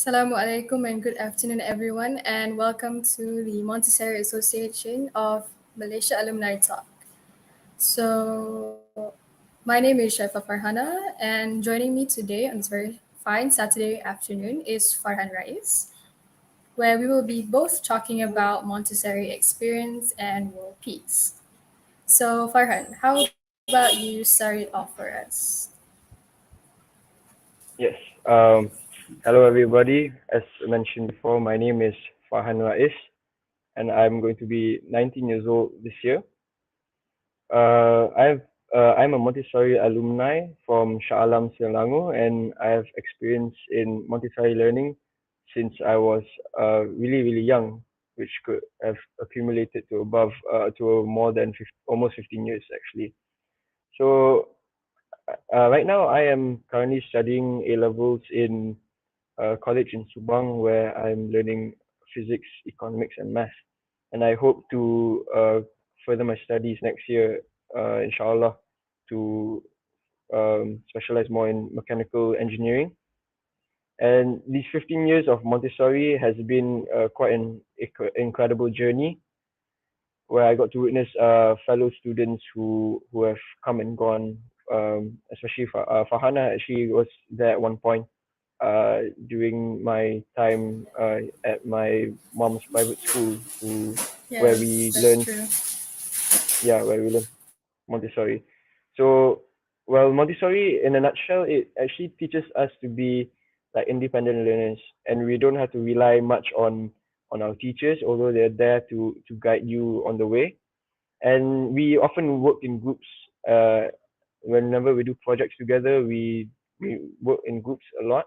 Assalamu alaikum and good afternoon, everyone, and welcome to the Montessori Association of Malaysia Alumni Talk. So, my name is Sharifah Farhanah, and joining me today on this very fine Saturday afternoon is Farhan Rais, where we will be both talking about Montessori experience and world peace. So, Farhan, how about you start it off for us? Yes. Um, Hello, everybody. As mentioned before, my name is Farhan Rais, and I'm going to be 19 years old this year. I'm a Montessori alumni from Shah Alam, Selangor, and I have experience in Montessori learning since I was really young, which could have accumulated to more than 50, almost 15 years actually. So right now, I am currently studying A levels in college in Subang where I'm learning physics, economics, and math. And I hope to further my studies next year, inshallah, to specialize more in mechanical engineering. And these 15 years of Montessori has been quite an incredible journey where I got to witness fellow students who have come and gone. Especially Farhana actually was there at one point during my time at my mom's private school, where Yes, we that's learned, true. yeah, where we learned Montessori. So, well, Montessori, in a nutshell, it actually teaches us to be like independent learners, and we don't have to rely much on our teachers, although they're there to guide you on the way. And we often work in groups. Whenever we do projects together, we work in groups a lot.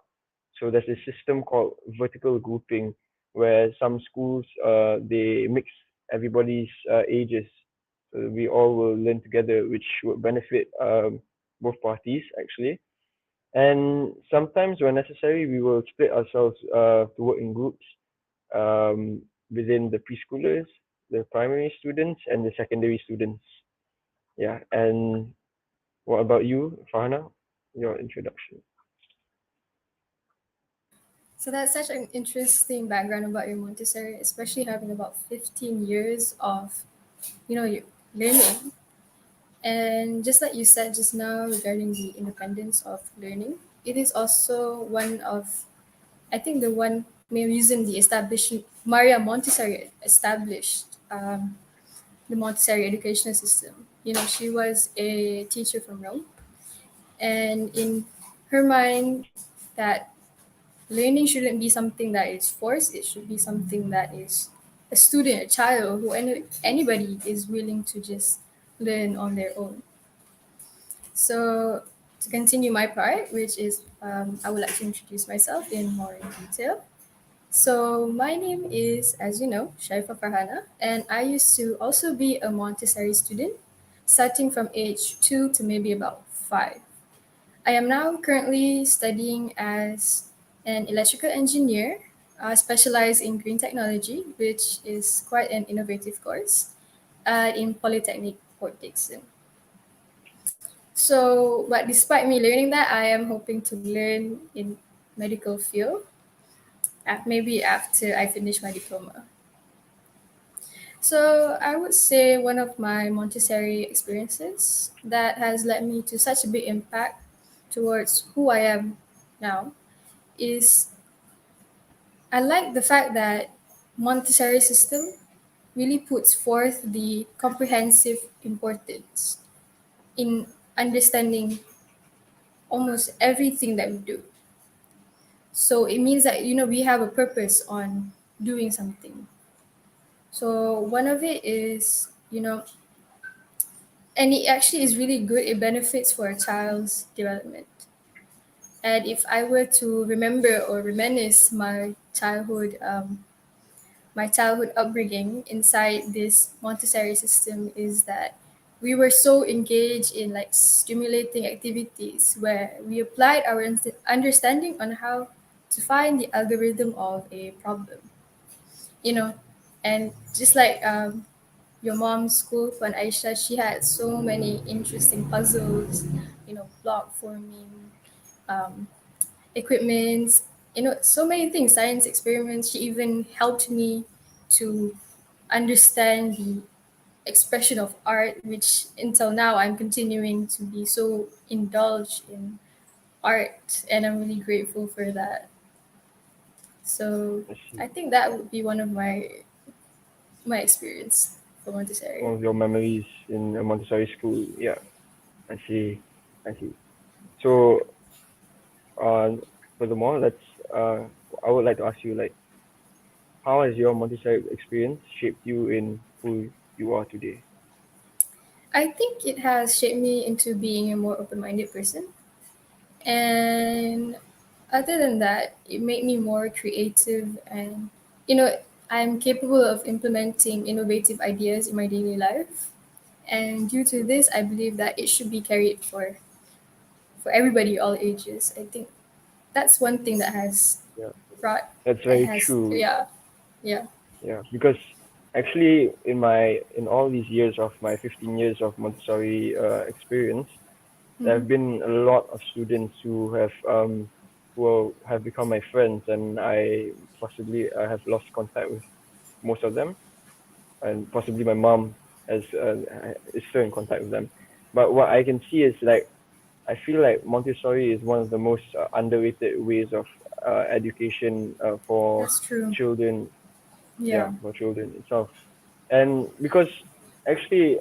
So there's a system called vertical grouping, where some schools they mix everybody's ages, so we all will learn together, which would benefit both parties actually. And sometimes, when necessary, we will split ourselves to work in groups um, within the preschoolers, the primary students, and the secondary students. Yeah. And what about you, Farhana? Your introduction. So that's such an interesting background about your Montessori, especially having about 15 years of, you learning. And just like you said just now regarding the independence of learning, it is also one of, I think, the one main reason the established Maria Montessori established the Montessori educational system. She was a teacher from Rome, and in her mind, that learning shouldn't be something that is forced. It should be something that is a student, a child, who anybody is willing to just learn on their own. So to continue my part, which is I would like to introduce myself in more in detail. So my name is, as you know, Sharifah Farhanah, and I used to also be a Montessori student, starting from age 2 to maybe about 5. I am now currently studying as an electrical engineer, specialized in green technology, which is quite an innovative course in Polytechnic Port Dickson. So, but despite me learning that, I am hoping to learn in medical field, maybe after I finish my diploma. So, I would say one of my Montessori experiences that has led me to such a big impact towards who I am now is I like the fact that Montessori system really puts forth the comprehensive importance in understanding almost everything that we do. So it means that we have a purpose on doing something. So one of it is, and it actually is really good. It benefits for a child's development. And if I were to remember or reminisce my childhood upbringing inside this Montessori system is that we were so engaged in like stimulating activities where we applied our understanding on how to find the algorithm of a problem, you know. And just like your mom's school, when Aisha, she had so many interesting puzzles, block forming, um, equipments. so many things, science experiments. She even helped me to understand the expression of art, which until now I'm continuing to be so indulged in art, and I'm really grateful for that. So I I see. think that would be one of my experience for Montessori. One of your memories in a Montessori school. Yeah, I see. I see. So, uh, furthermore, uh, I would like to ask you, like, how has your Montessori experience shaped you in who you are today? I think it has shaped me into being a more open-minded person, and other than that, it made me more creative, and you know I'm capable of implementing innovative ideas in my daily life. And due to this, I believe that it should be carried for everybody, all ages. I think that's one thing that has Yeah, brought that's that very has true. yeah, yeah, Yeah, because actually, in all these years of my 15 years of Montessori experience, there mm-hmm. have been a lot of students who have become my friends, and I possibly have lost contact with most of them, and possibly my mom is still in contact with them. But what I can see is like I feel like Montessori is one of the most underrated ways of education for That's true. children. Yeah, Yeah, for children itself. And because actually,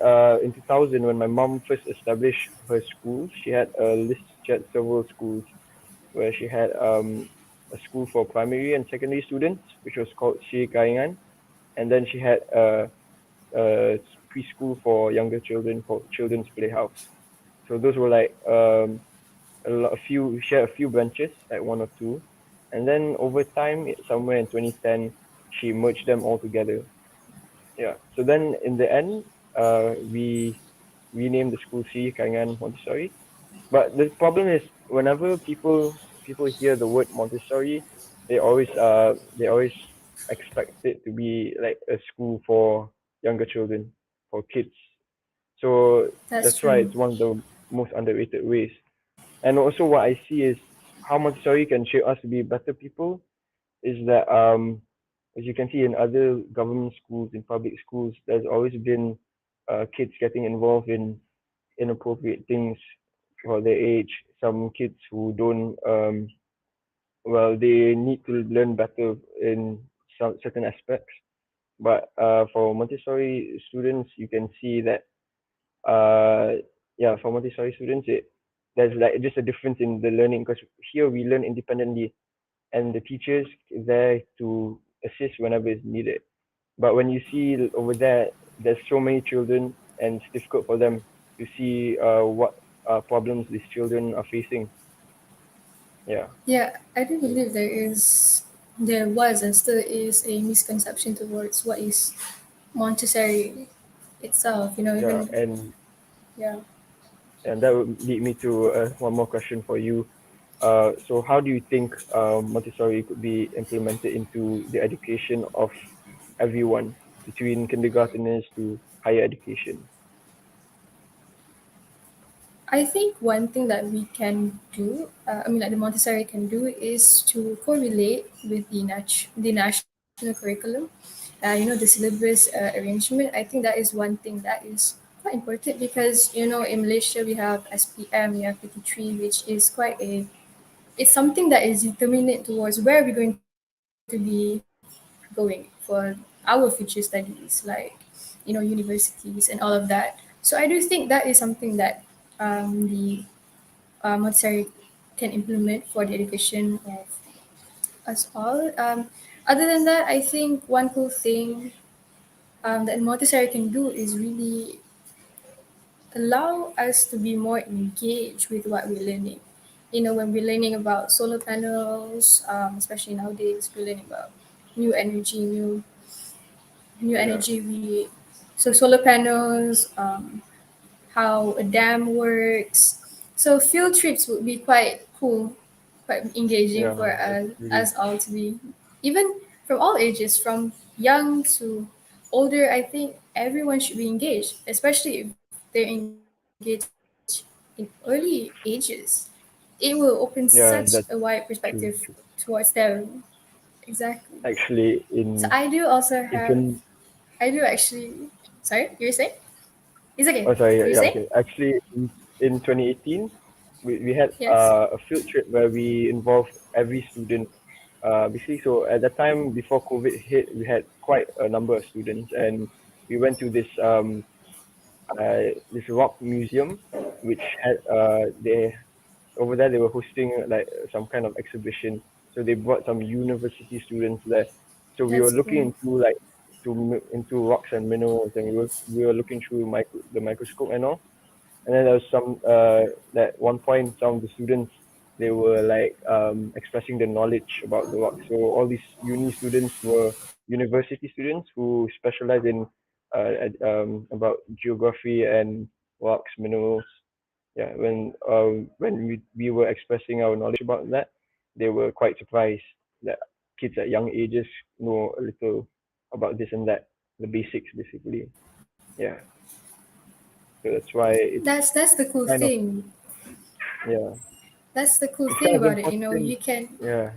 in 2000, when my mom first established her school, she had a list. She had several schools where she had a school for primary and secondary students, which was called Sri Kaingan, and then she had a preschool for younger children called Children's Playhouse. So those were like she had a few branches, like one or two, and then over time, somewhere in 2010, she merged them all together. Yeah. So then in the end, we renamed the school C Kangan Montessori. But the problem is whenever people hear the word Montessori, they always expect it to be like a school for younger children, for kids. So that's that's why true. it's one of the most underrated ways. And also what I see is how Montessori can shape us to be better people is that as you can see in other government schools, in public schools, there's always been kids getting involved in inappropriate things for their age. Some kids who don't they need to learn better in some certain aspects. But for Montessori students, you can see that for Montessori students, there's like just a difference in the learning because here we learn independently and the teachers there to assist whenever it's needed. But when you see over there, there's so many children, and it's difficult for them to see what problems these children are facing. Yeah, Yeah, I do so, believe there was and still is a misconception towards what is Montessori itself. yeah, Even yeah. and that would lead me to one more question for you. So how do you think Montessori could be implemented into the education of everyone between kindergarteners to higher education? I think one thing that we can do, like the Montessori can do, is to correlate with the national curriculum. The syllabus arrangement. I think that is one thing that is quite important because in Malaysia we have SPM, we have PT3, which is quite a it's something that is determinate towards where we're going to be going for our future studies, like universities and all of that. So I do think that is something that the Montessori can implement for the education of us all. Other than that, I think one cool thing that Montessori can do is really allow us to be more engaged with what we're learning. When we're learning about solar panels, especially nowadays, we're learning about new energy, new Yeah, energy. So solar panels, how a dam works. So field trips would be quite cool, quite engaging yeah, for that's us really all to be, even from all ages, from young to older. I think everyone should be engaged, especially if they're engaged in early ages. It will open such a yeah, wide that's perspective true. towards them. Exactly. Actually, So I do also in have, 20, I do actually, sorry, you were saying? It's okay. oh sorry, You were yeah, saying? okay. Actually, in 2018, we had Yes. a field trip where we involved every student. Basically, so at that time before COVID hit, we had quite a number of students, and we went to this rock museum, which had they over there they were hosting like some kind of exhibition. So they brought some university students there. So we were That's looking cool. into like into rocks and minerals, and we were looking through the microscope and all. And then there was some at one point some of the students they were like expressing their knowledge about the rocks. So all these uni students were university students who specialize in about geography and rocks, minerals. Yeah, when we were expressing our knowledge about that, they were quite surprised that kids at young ages know a little about this and that, the basics basically. Yeah, so that's why it's That's the cool kind of thing. yeah, That's the cool it's thing kind of about it. You know, important. Yeah,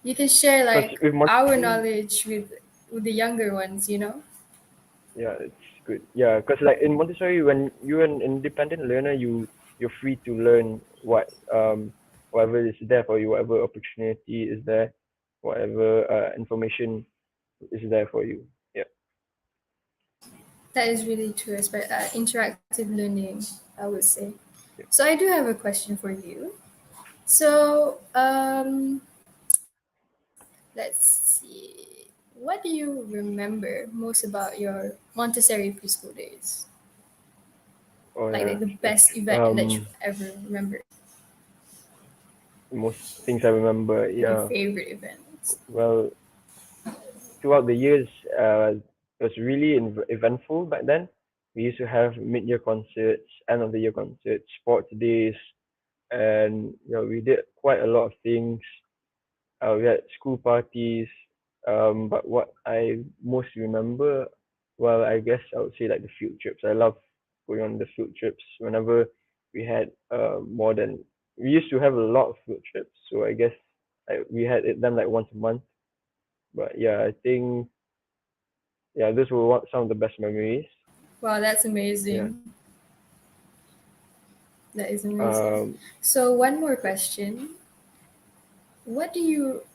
you can share because like with our Montessori, knowledge with the younger ones. You know. yeah, it's good. Yeah, because like in Montessori, when you're an independent learner, you're free to learn whatever is there for you, whatever opportunity is there, whatever information is there for you. Yeah. That is really true. Interactive learning, I would say. Yeah. So I do have a question for you. So let's see. What do you remember most about your Montessori preschool days? Oh Like yeah. the That's best event that you ever remember, most things I remember. like your Yeah. favorite events. Well, throughout the years, it was really eventful back then. We used to have mid-year concerts, end of the year concerts, sports days, and we did quite a lot of things. We had school parties, but what I most remember, well, I guess I would say like the field trips. I love going on the field trips whenever we had more than we used to have a lot of field trips. So I guess we had it done like once a month. But yeah, I think yeah, those were some of the best memories. Wow, that's Yeah. amazing. That is amazing. Um, So one more question. What do you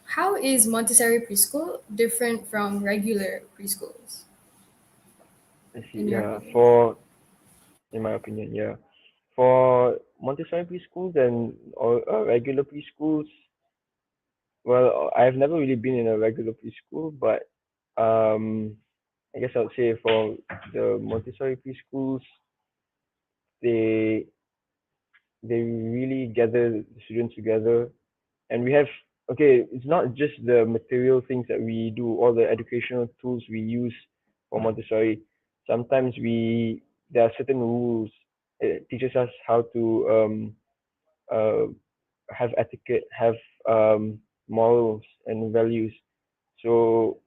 how is Montessori preschool different from regular preschools I see. in your Yeah, opinion? for in my opinion, yeah, for Montessori preschools and or regular preschools, well, I've never really been in a regular preschool, but um, I guess I would say for the Montessori preschools, they they really gather the students together, and we have okay, it's not just the material things that we do, all the educational tools we use for Montessori. Sometimes there are certain rules. It teaches us how to uh, have etiquette, have morals and values. So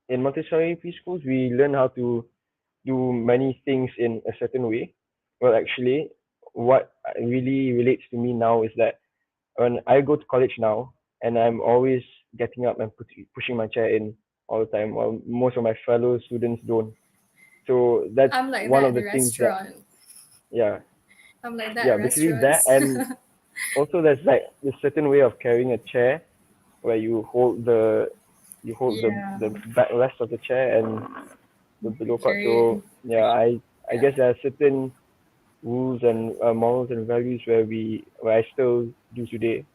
in Montessori preschools, we learn how to do many things in a certain way. Well, actually, what really relates to me now is that when I go to college now, and I'm always getting up and pushing my chair in all the time, while most of my fellow students don't. So that's I'm like one that of at the the things that, restaurant. yeah, I'm like that yeah, at basically that, restaurants. and also there's like a certain way of carrying a chair where you hold the Yeah, backrest of the chair and the below part. carry it So in yeah, push. I Yeah, guess there are certain rules and morals and values where I still do today.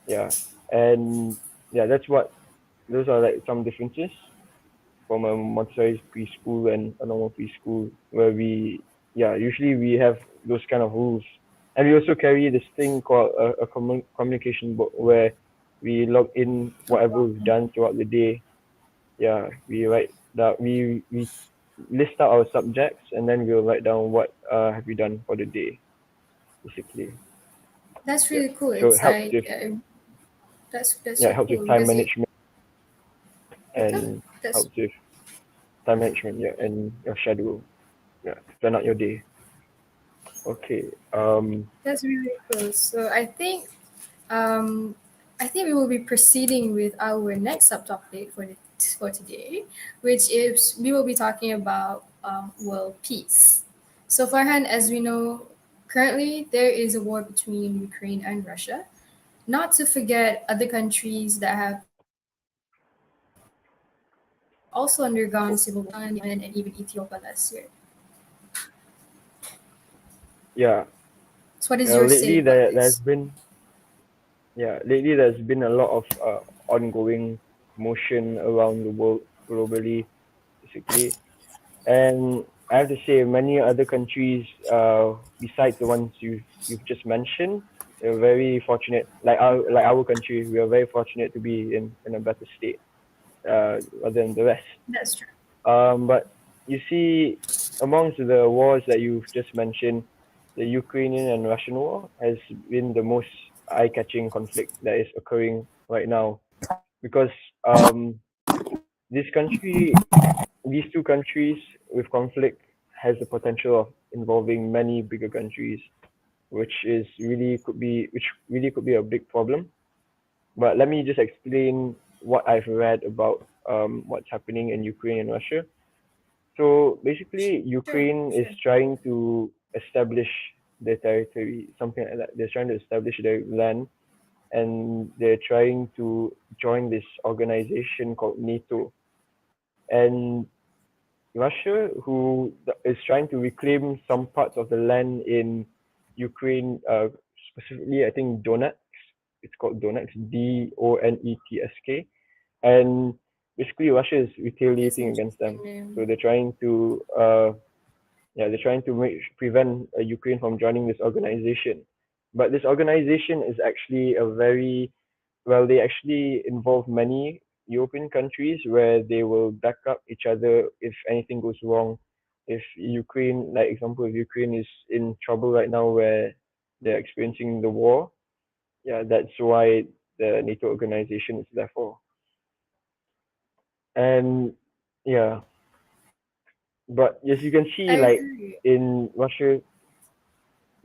Yeah, and yeah, those are like some differences from a Montessori preschool and a normal preschool where usually we have those kind of rules, and we also carry this thing called a communication book where we log in whatever we've done throughout the day. Yeah, we write that we list out our subjects and then we'll write down what have we done for the day basically. that's Yeah, really cool. so it It's helps like with that's yeah, so it helps with cool time because management yeah, and that's helps with time management, yeah, and your schedule, yeah, to plan out your day. Okay. that's really cool. So I think um I think we will be proceeding with our next subtopic for today, which is we will be talking about world peace. So Farhan, as we know, currently there is a war between Ukraine and Russia. Not to forget other countries that have also undergone civil wars, like Pakistan, Yemen, and even Ethiopia last year. Yeah, So what is your say lately about there's this? been lately there's been a lot of ongoing motion around the world globally, basically. And I have to say, many other countries, besides the ones you've just mentioned, are very fortunate. Like our country, we are very fortunate to be in a better state rather than the rest. That's true. But you see, amongst the wars that you've just mentioned, the Ukrainian and Russian war has been the most eye-catching conflict that is occurring right now because this country, these two countries with conflict has the potential of involving many bigger countries, which really could be a big problem. But let me just explain what I've read about what's happening in Ukraine and Russia. So basically, Sure, Ukraine is sure. trying to establish their territory, something like that. They're trying to establish their land, and they're trying to join this organization called NATO. And Russia, is trying to reclaim some parts of the land in Ukraine, specifically, I think Donetsk. It's called Donetsk, Donetsk, and basically Russia is That's retaliating against interesting them. name. So they're trying to prevent Ukraine from joining this organization. But this organization is actually a very well, they actually involve many European countries where they will back up each other if anything goes wrong. If Ukraine, like example, if Ukraine is in trouble right now where they're experiencing the war, yeah, that's why the NATO organization is there for. And yeah, but as you can see, I like agree. in Russia,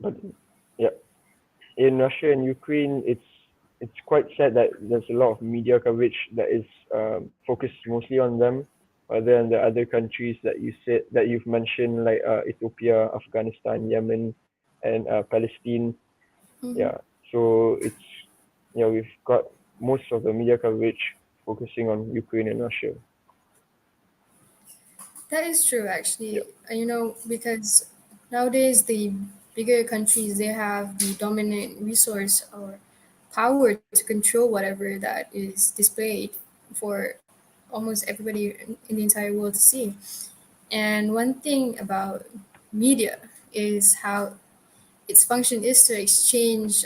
but yeah, in Russia and Ukraine, it's quite sad that there's a lot of media coverage that is focused mostly on them, rather than the other countries that you've mentioned, like Ethiopia, Afghanistan, Yemen, and Palestine. Hmm. Yeah, so we've got most of the media coverage focusing on Ukraine and Russia. That is true, actually. Yeah. Because nowadays the bigger countries they have the dominant resource or power to control whatever that is displayed for almost everybody in the entire world to see. And one thing about media is how its function is to exchange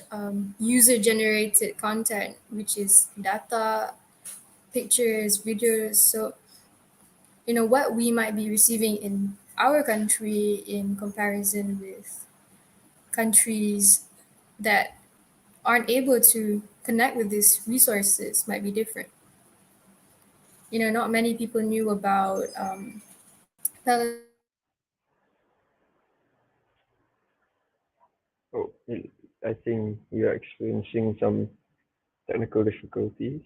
user-generated content, which is data, pictures, videos. So what we might be receiving in our country in comparison with countries that aren't able to connect with these resources might be different. Not many people knew about Palestine Oh, I think we are experiencing some technical difficulties.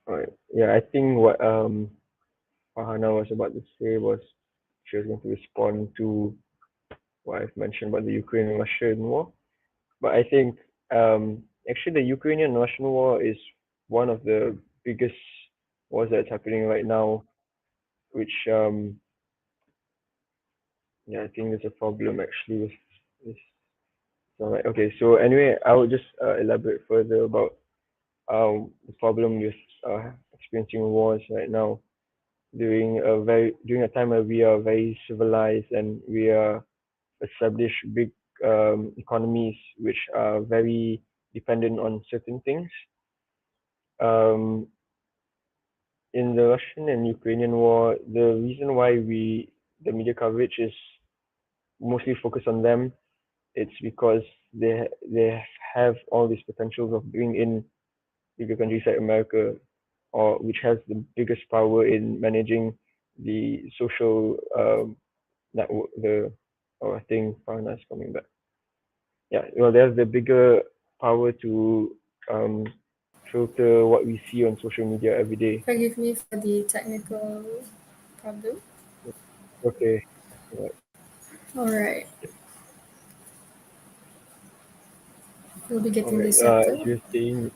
Alright. Yeah, I think what Farhana was about to say was she was going to respond to what I've mentioned about the Ukraine and Russian war. But I think actually the Ukrainian Russian war is one of the biggest wars that's happening right now, which yeah, I think there's a problem actually with this. Alright, okay. So anyway, I will just elaborate further about the problem with experiencing wars right now during a time where we are very civilized and we are established big economies which are very dependent on certain things. Um, in the Russian and Ukrainian war, the reason why the media coverage is mostly focused on them, it's because they have all these potentials of bringing in bigger countries like America, or which has the biggest power in managing the social network. I think Farna is coming back. yeah, well, they have the bigger power to um, filter what we see on social media every day. Forgive me for the technical problem. Okay. Right. All right, we'll be All getting right. this As settled. you were saying,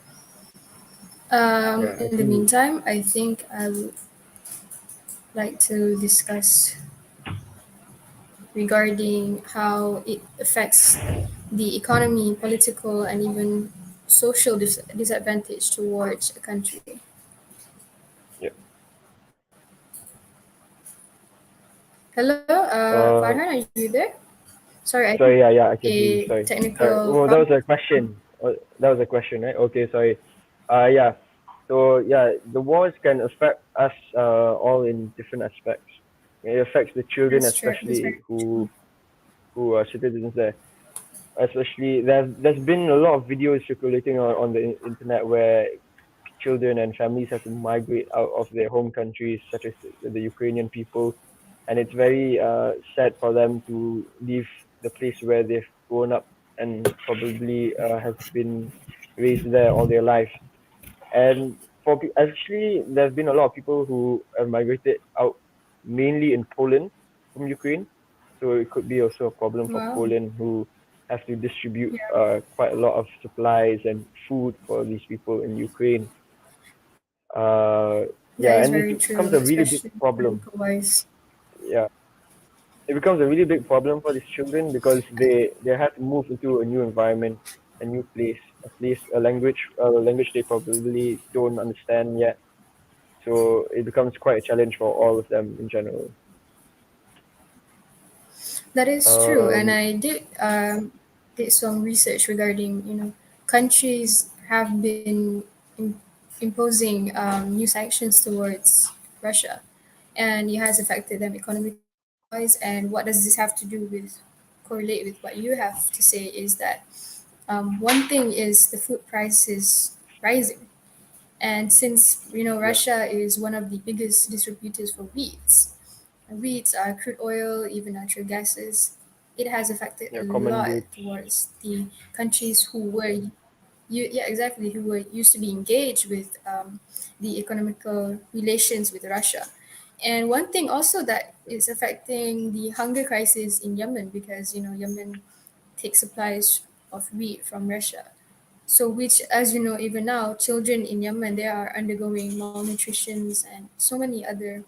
yeah, I In the think meantime, I think I would like to discuss regarding how it affects the economy, political, and even social disadvantage towards a country. yeah. Hello, Uh, Farhan, are you there? Sorry, I think Sorry. Yeah, yeah, I can hear you. a Sorry. technical Well, that was problem. a question. That was a question, right? Okay. Sorry. Yeah. So yeah, the wars can affect us all in different aspects. It affects the children, That's true. That's very especially true. who are citizens there. Especially there's been a lot of videos circulating on the internet where children and families have to migrate out of their home countries, such as the Ukrainian people, and it's very sad for them to leave the place where they've grown up and probably have been raised there all their life. And actually, there's been a lot of people who have migrated out, mainly in Poland from Ukraine. So it could be also a problem for Wow. Poland, who have to distribute Yeah, quite a lot of supplies and food for these people in Ukraine. Uh, that yeah, is and it very becomes true, a really big especially problem. political wise. Yeah, it becomes a really big problem for these children because they have to move into a new environment, a new place, a language they probably don't understand yet. So it becomes quite a challenge for all of them in general. That is true, and Um, I did some research regarding countries have been imposing new sanctions towards Russia, and it has affected them economically wise. And what does this have to do with correlate with what you have to say is that one thing is the food prices rising, and since yeah, Russia is one of the biggest distributors for wheat, crude oil, even natural gases, it has affected a yeah, common lot goods. towards the countries who were yeah, exactly, who were used to be engaged with the economical relations with Russia. And one thing also that is affecting the hunger crisis in Yemen, because Yemen takes supplies of wheat from Russia. So, which, as you know, even now, children in Yemen, they are undergoing malnutrition and so many other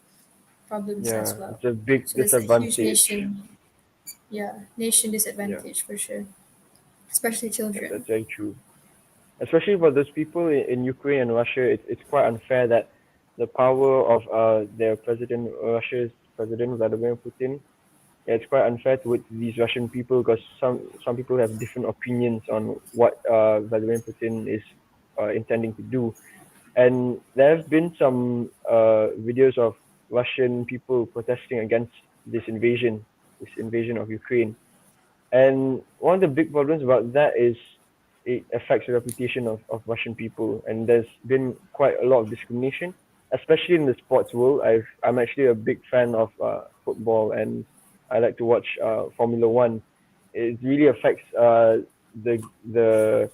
problems as Yeah, well. it's a big So that's a huge disadvantage. nation Yeah, disadvantage for sure, especially yeah, children. that's very true. Especially for those people in Ukraine and Russia, it's quite unfair that the power of their president, Russia's president Vladimir Putin, yeah, it's quite unfair towards these Russian people because some people have different opinions on what Vladimir Putin is intending to do. And there have been some videos of Russian people protesting against this invasion of Ukraine. And one of the big problems about that is it affects the reputation of Russian people. And there's been quite a lot of discrimination, especially in the sports world. I'm actually a big fan of football, and I like to watch Formula One. It really affects the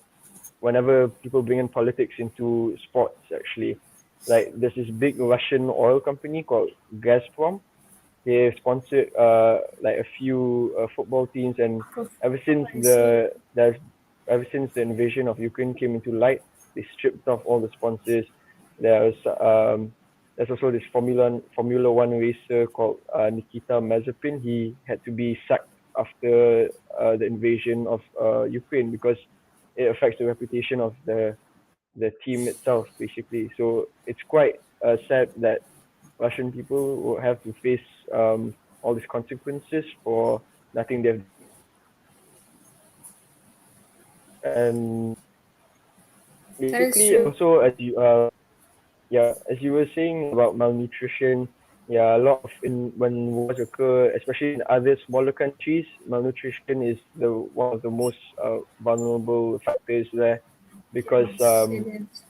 whenever people bring in politics into sports. Actually, like there's this big Russian oil company called Gazprom. They sponsored like a few football teams, and Oh, ever since I see. the invasion of Ukraine came into light, they stripped off all the sponsors. There's um there's also this Formula One racer called Nikita Mazepin. He had to be sacked after the invasion of Ukraine because it affects the reputation of the team itself, basically. So it's quite sad that Russian people will have to face all these consequences for nothing they've done. And That is basically, true. also as you were saying about malnutrition, yeah, a lot of in when wars occur, especially in other smaller countries, malnutrition is the one of the most vulnerable factors there because Yes, it is.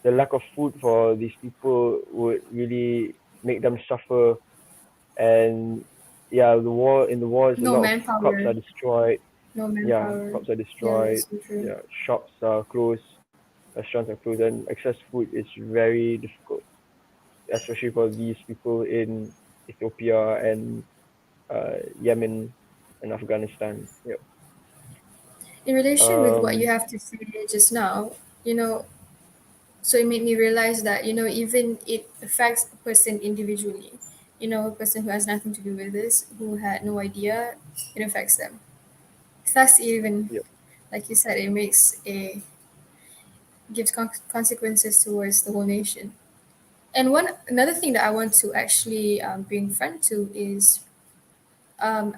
the lack of food for these people would really make them suffer. And yeah, the wars, a No lot of crops manpower. are destroyed. No yeah, manpower. crops are Yeah, destroyed. that's so true. Yeah, shops are closed, restaurants are closed, and access to food is very difficult, especially for these people in Ethiopia and Yemen and Afghanistan. Yep. In relation with what you Um. have to say just now, you know, so it made me realize that, even it affects a person individually. A person who has nothing to do with this, who had no idea, it affects them. Thus, even Yep. like you said, it makes a gives consequences towards the whole nation. And one another thing that I want to actually bring front to is um,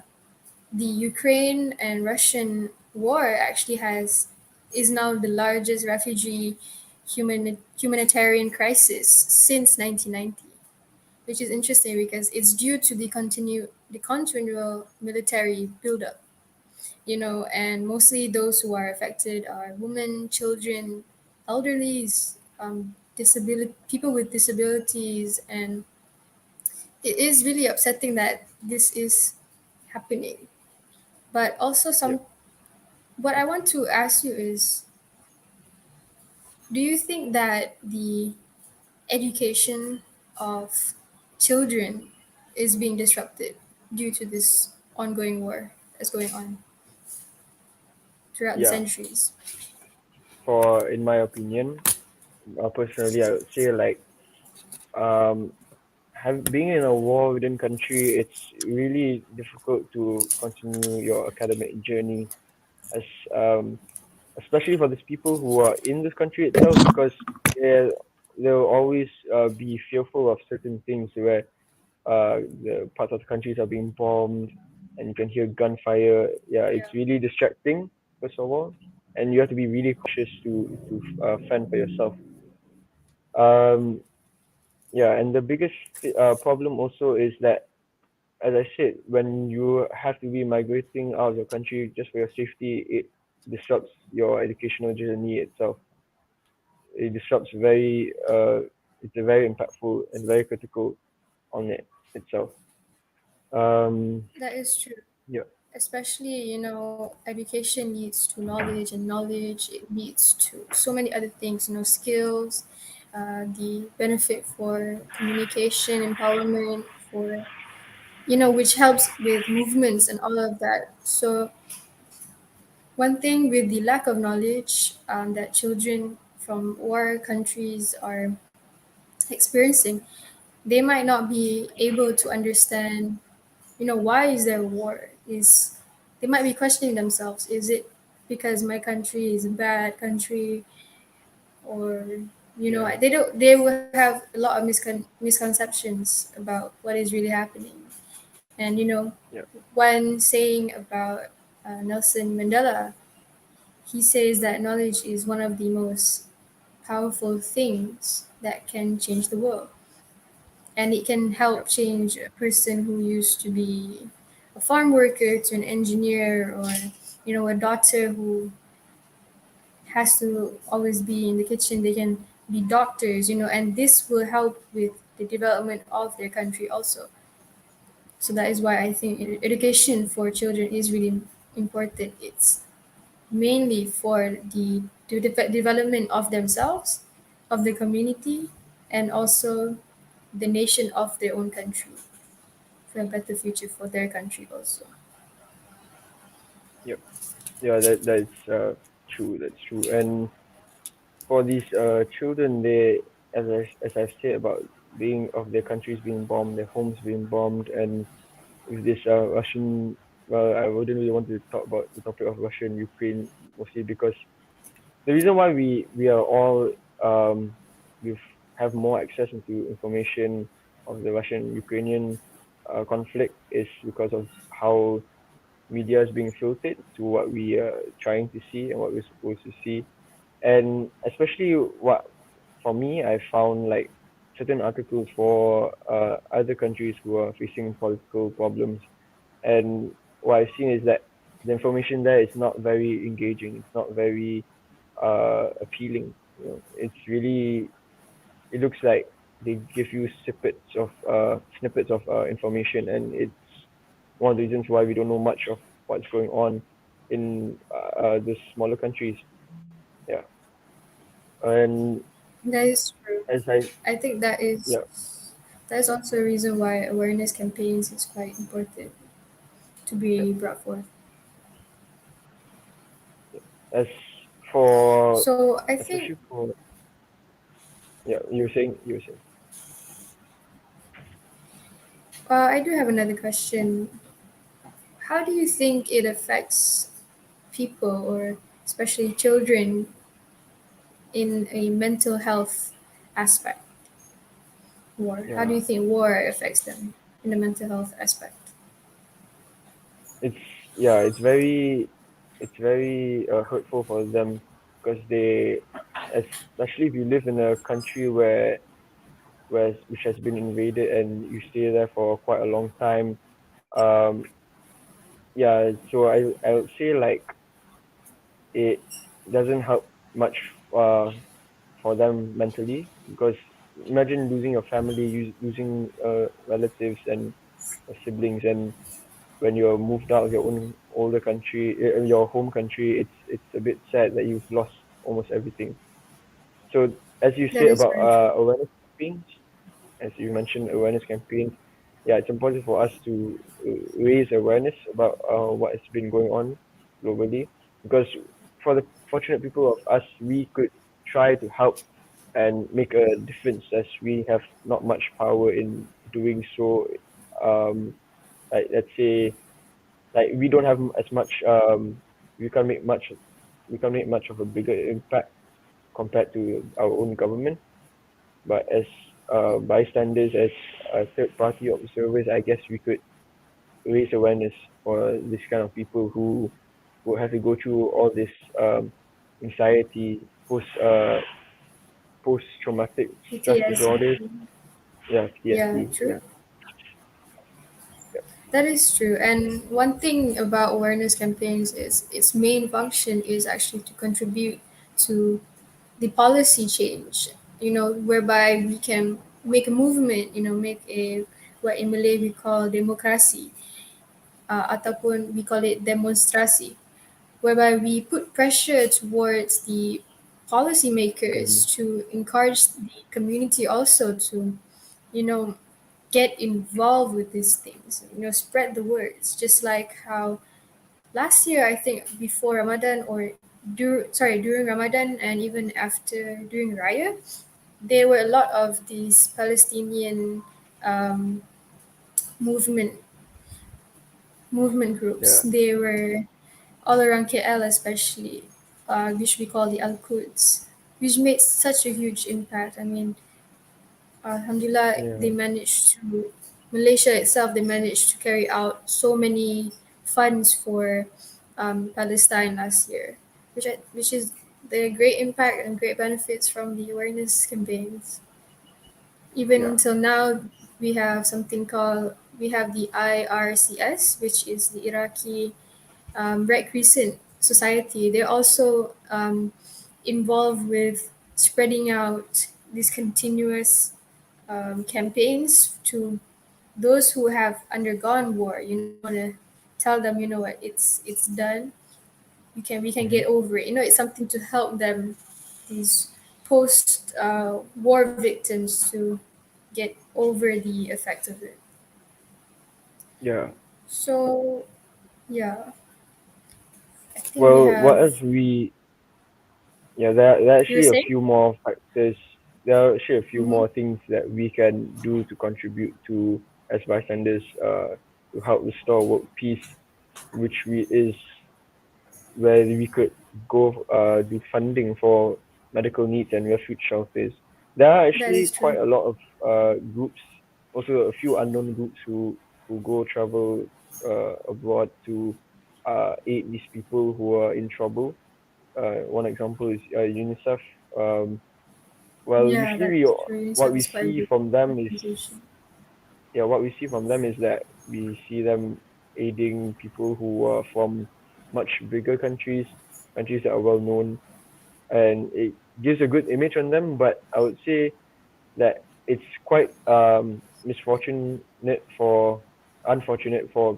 the Ukraine and Russian war actually has is now the largest refugee humanitarian crisis since 1990, which is interesting because it's due to the continual military buildup. And mostly those who are affected are women, children, elderlies, disability people with disabilities, and it is really upsetting that this is happening. But also, Yep. what I want to ask you is, do you think that the education of children is being disrupted due to this ongoing war that's going on throughout the Yeah. centuries? For in my opinion, personally, I would say like um being in a war within country, it's really difficult to continue your academic journey as especially for these people who are in this country itself, because they they'll always be fearful of certain things where the parts of the countries are being bombed and you can hear gunfire. Yeah, it's Yeah, really distracting first of all, and you have to be really cautious to fend for yourself. Um, yeah, and the biggest problem also is that, as I said, when you have to be migrating out of your country just for your safety, it disrupts your educational journey itself. It disrupts it's a very impactful and very critical on it itself. Um, that is true. yeah, Especially, education leads to knowledge, and knowledge it leads to so many other things, skills, the benefit for communication, empowerment, for which helps with movements and all of that. So one thing with the lack of knowledge that children from war countries are experiencing, they might not be able to understand, why is there war? They might be questioning themselves, is it because my country is a bad country, or yeah, they will have a lot of misconceptions about what is really happening. And yeah, one saying about Nelson Mandela, he says that knowledge is one of the most powerful things that can change the world, and it can yeah, help change a person who used to be a farm worker to an engineer, or a doctor who has to always be in the kitchen. They can be doctors, and this will help with the development of their country also. So that is why I think education for children is really important. It's mainly for the development of themselves, of the community, and also the nation of their own country, for a better future for their country also. yeah, yeah. That's true. That's true. And for these children, they, as I've said about being of their countries being bombed, their homes being bombed, and with this Russian. Well, I wouldn't really want to talk about the topic of Russia and Ukraine mostly because the reason why we are all we have more access into information of the Russian Ukrainian conflict is because of how media is being filtered to what we are trying to see and what we're supposed to see. And especially what for me, I found like certain articles for other countries who are facing political problems, and what I've seen is that the information there is not very engaging. It's not very appealing. You know, it's really, it looks like they give you snippets of information, and it's one of the reasons why we don't know much of what's going on. in the smaller countries. Yeah, and That is true. as I I think yeah that is also a reason why awareness campaigns is quite important to yeah be brought forth. as for So I think especially for yeah you were saying I do have another question. How do you think it affects people, or especially children, in a mental health aspect? War. How do yeah you think war affects them in the mental health aspect? it's it's very hurtful for them because they especially if you live in a country where which has been invaded and you stay there for quite a long time. um yeah, so I would say like it doesn't help much uh for them mentally because imagine losing your family, losing relatives and siblings, and when you're moved out of your own older country, your home country, it's a bit sad that you've lost almost everything. So as you That say is about very true. awareness campaigns, as you mentioned, awareness campaigns, yeah, it's important for us to raise awareness about what has been going on globally, because for the fortunate people of us, we could try to help and make a difference as we have not much power in doing so. Um, like let's say, like we don't have as much. We can't make much. We can't make much of a bigger impact compared to our own government. But as bystanders, as third party observers, I guess we could raise awareness for this kind of people who have to go through all this anxiety, post traumatic stress disorders. PTSD. Yeah, Yeah, PTSD. true. Yeah, yeah, That is true. And one thing about awareness campaigns is its main function is actually to contribute to the policy change, whereby we can make a movement, make a what in Malay we call demokrasi, ataupun we call it demonstrasi, whereby we put pressure towards the policymakers government. to encourage the community also to, you know, get involved with these things, spread the words, just like how last year, I think before Ramadan or during Ramadan and even after during Raya, there were a lot of these Palestinian um, movement movement groups. Yeah, They were all around KL, especially, which we call the Al Quds, which made such a huge impact. I mean, Alhamdulillah, they yeah, managed to, Malaysia itself, they managed to carry out so many funds for Palestine last year, which is the great impact and great benefits from the awareness campaigns. Even yeah, until now, we have the IRCS, which is the Iraqi Red Crescent Society. They're also involved with spreading out these continuous campaigns to those who have undergone war. We want to tell them, what, it's done. We can hmm get over it. It's something to help them, these post war victims, to get over the effects of it. yeah. So yeah, I think we Well, what have. else yeah, there are You were actually a saying? few more factors. There are actually a few Mm-hmm. more things that we can do to contribute to as bystanders, to help restore world peace, which we is where we could go do funding for medical needs and refuge shelters. There are That actually is quite true. a lot of groups, also a few unknown groups who go travel abroad to aid these people who are in trouble. One example is UNICEF. Um, well, Yeah, usually that we is true. what UNICEF we is quite a see big from them is organization. yeah, what we see from them is that we see them aiding people who are from much bigger countries, countries that are well known, and it gives a good image on them. But I would say that it's quite misfortunate for unfortunate for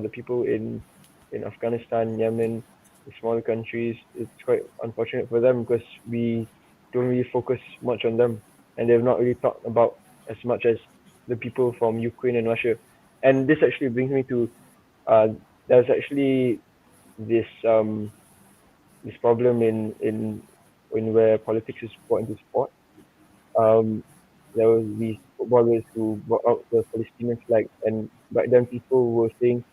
the people in in Afghanistan, Yemen, the smaller countries, it's quite unfortunate for them because we don't really focus much on them, and they've not really talked about as much as the people from Ukraine and Russia. And this actually brings me to uh, there's actually this this problem in where politics is brought into sport. Um, there was these footballers who brought out the Palestinian flag, and back then people were saying,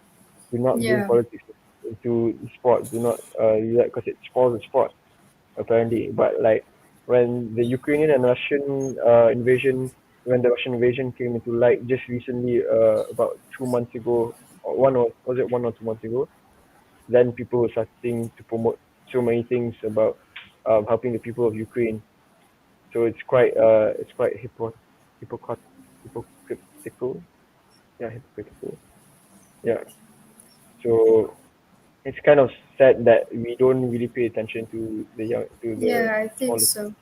"Do not bring Yeah, politics into sport. Do not do that because it spoils the sport." Apparently, but like when the Ukrainian and Russian invasion, when the Russian invasion came into light just recently, about 2 months ago, or one or was it 1 or 2 months ago? Then people were starting to promote so many things about helping the people of Ukraine. So it's quite hypocrit hypocritical. Yeah, hypocritical. Yeah. So it's kind of sad that we don't really pay attention to the young to the yeah, I think smaller. so.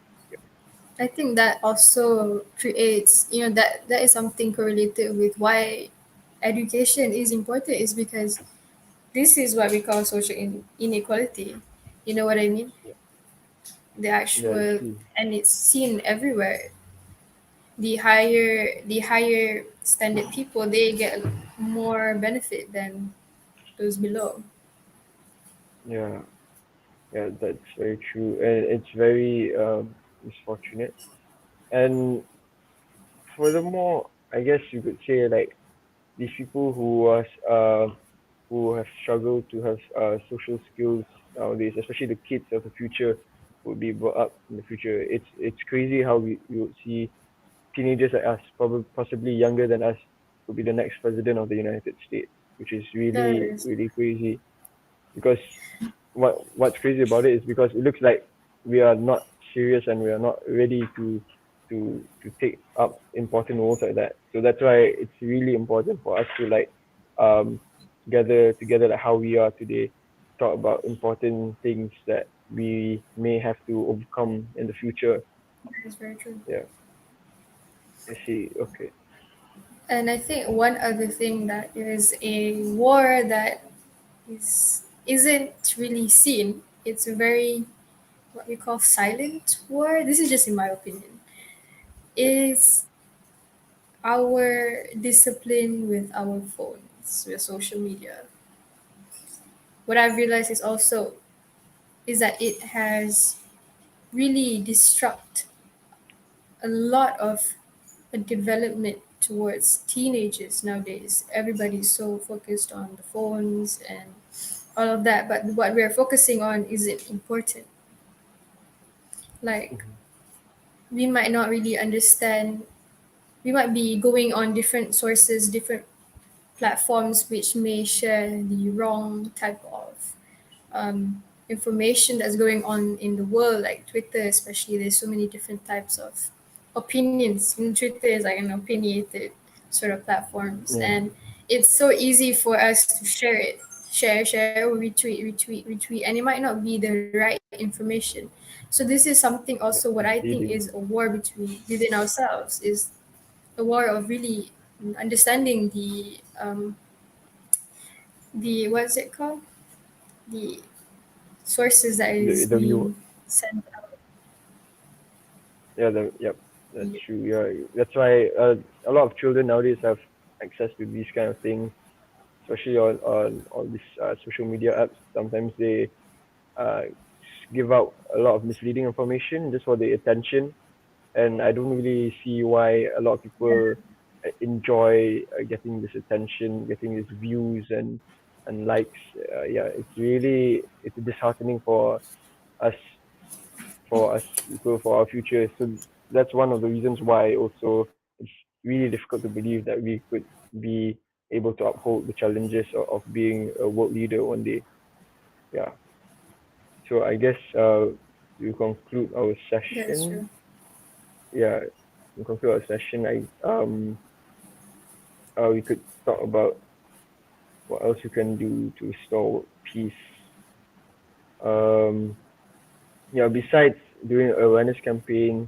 I think that also creates, that is something correlated with why education is important, is because this is what we call social inequality. You know what I mean? Yeah, The yeah, it's actual, true. and it's seen everywhere. The higher standard people, they get more benefit than those below. Yeah, yeah, that's very true, and it's very misfortunate. And furthermore, I guess you could say like these people who have struggled to have social skills nowadays, especially the kids of the future, would be brought up in the future. It's crazy how we would see teenagers like us, probably possibly younger than us, would be the next president of the United States, which is That really is really crazy. Because what's crazy about it is because it looks like we are not serious and we are not ready to take up important roles like that. So that's why it's really important for us to like um gather together like how we are today, talk about important things that we may have to overcome in the future. that is very true. Yeah, I see. Okay. And I think one other thing that is a war that isn't really seen. It's a very, what we call, silent war. This is just in my opinion. Yeah. Is our discipline with our phones, with social media. What I've realized is also is that it has really disrupt a lot of a development towards teenagers nowadays. Everybody's so focused on the phones and all of that, but what we're focusing on isn't important. Like, Mhm. we might not really understand, we might be going on different sources, different platforms, which may share the wrong type of information that's going on in the world, like Twitter, especially. There's so many different types of opinions. And Twitter is like an opinionated sort of platforms, Yeah, and it's so easy for us to share it, share, or retweet, and it might not be the right information. So this is something also what I think is a misleading. war within ourselves, is a war of really understanding the what's it called, the sources that is The view. being sent out. Yeah, the yep, that's Yeah, true. Yeah, that's why a lot of children nowadays have access to these kind of things, especially on all these social media apps. Sometimes they uh, give out a lot of misleading information just for the attention, and I don't really see why a lot of people enjoy getting this attention, getting these views and likes. Yeah, it's disheartening us for us people for our future. So that's one of the reasons why also it's really difficult to believe that we could be able to uphold the challenges of being a world leader one day. Yeah. So I guess to conclude our that is session, true. yeah, to conclude our session, we could talk about what else you can do to restore peace. Um, yeah, besides doing awareness campaign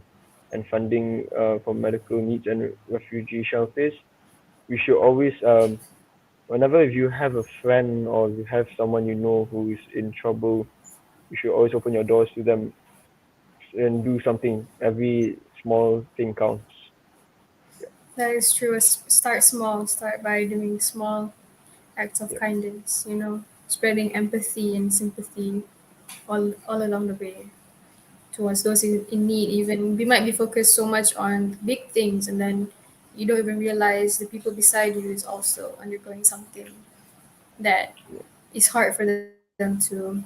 and funding for medical needs and refugee shelters, we should always whenever if you have a friend or you have someone you know who is in trouble, you should always open your doors to them and do something. Every small thing counts. That is true. Start small. Start by doing small acts of Yeah, kindness, spreading empathy and sympathy all along the way towards those in need. Even we might be focused so much on big things, and then you don't even realize the people beside you is also undergoing something that yeah. is hard for them to,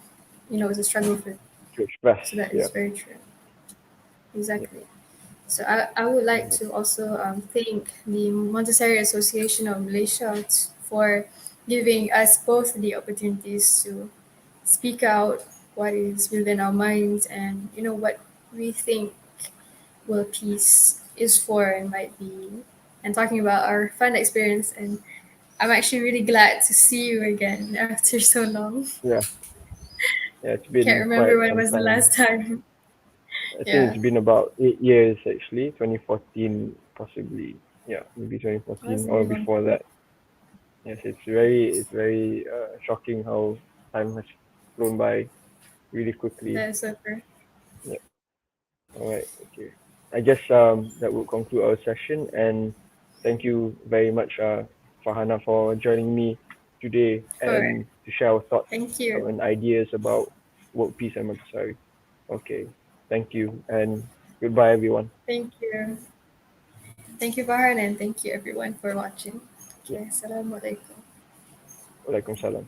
is a struggle for them. To So express. that is very Yeah, true. Exactly. yeah. So I would like to Alright. also thank the Montessori Association of Malaysia for giving us both the opportunities to speak out what is within our minds and what we think world peace is for and might be, and talking about our fun experience. And I'm actually really glad to see you again after so long. Yeah, yeah. It's Can't been remember quite when some was the time. last time. I think Yeah, it's been about 8 years actually. 2014 possibly. Yeah, maybe well, that's 2014 a or very long before time. that. Yes, it's very shocking how time has flown by really quickly. That is so true. Yeah. All right. Okay. I guess that will conclude our session, and thank you very much, Farhana, for joining me today All right. and to share our thoughts Thank you. and ideas about world peace and Montessori. Okay. Thank you, and goodbye, everyone. Thank you. Thank you, Farhan, and thank you everyone for watching. Yeah. Okay, Assalamualaikum. Walaikum salam.